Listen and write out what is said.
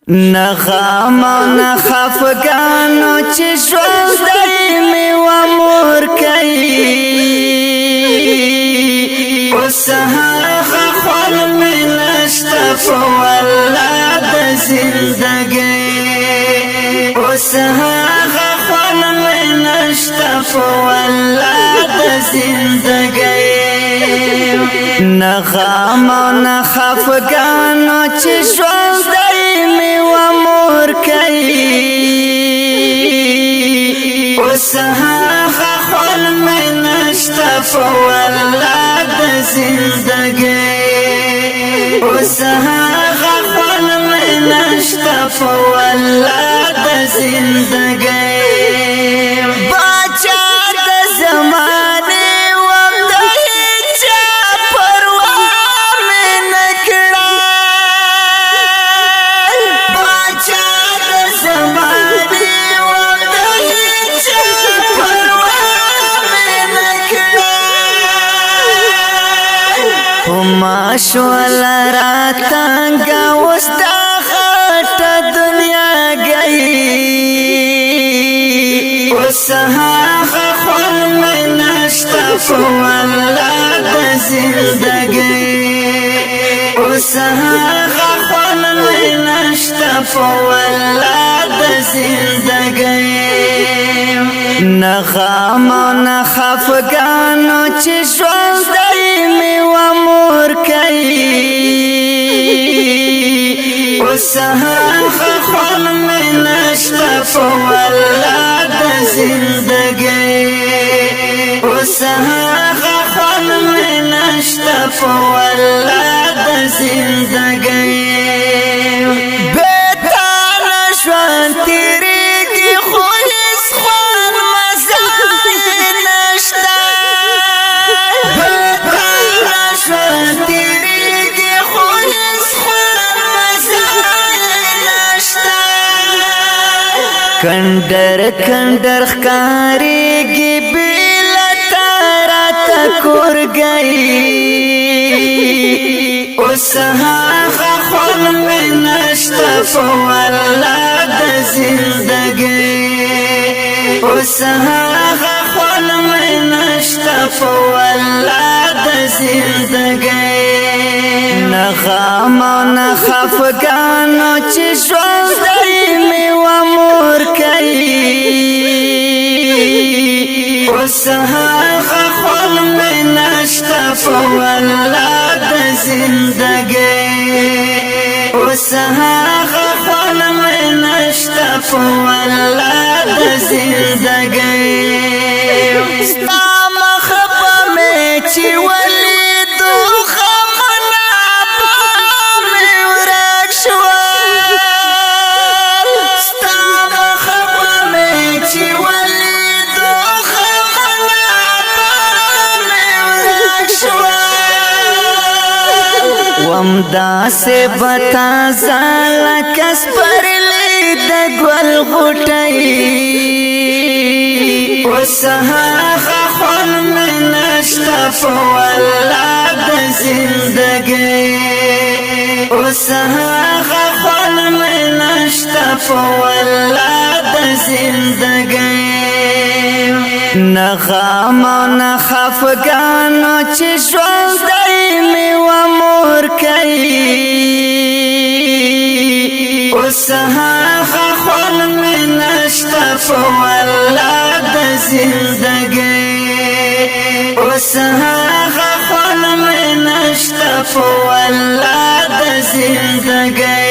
نغام او نخفگانو چی ژوندی می و مور کئی اوس هغه خوند می نشته په والله د زندګۍ اوس هغه خوند می نشته په والله د زندګۍ نغام او نخفگانو چی ژوندی می و مور کئی اوس هغه خوند می نشته په والله د زندګۍ اوس هغه خوند می نشته په والله د زندګۍ باچا د زمانه وم د هیچا پروا مې نه کړه باچا د زمانه وم د هیچا پروا مې نه کړه ما شول راتنګه اوس دا غټه دنیا گئی اوس هغه خوند مې نشته په والله د زندګۍ اوس هغه خوند مې نشته په والله د زندګۍ نغام او نخفګانو چې ژوندی مې و مور کئی اوس هغه خوند مې نشته په والله د زندګۍ اوس هغه خوند مې نشته په والله د زندګۍ بېتانه ژوند تېرېږي خو هېڅ خوند مزه یې نشته بېتانه ژوند تېرېږي خو هېڅ خوند مزه یې نشته کندر کندر ښکارېږي بېله تا راته کور گئی اوس هغه خوند مې نشته په والله د زندګۍ اوس هغه خوند مې نشته په والله د زندګۍ نغام او نخفګانو چې ژوندی مې و مور کئی اوس هغه خوند مې نشته په والله د زندګۍ اوس هغه خوند مې نشته په والله د زندګۍ ستا مخ به مې چې ولیدو غمونه به مې ورک شول ستا مخ به مې چې ولیدو غمونه به مې ورک شول وم داسې به تازه لکه سپرلی د ګل غوټۍ اوس هغه خوند مې نشته په والله د زندګۍ اوس هغه خوند مې نشته په والله د زندګۍ نغام او نخفګانو چې ژوندی مې و مور کئی اوس هغه خوند مې نشته په والله د زندګۍ اوس هغه خوند مې نشته په والله د زندګۍ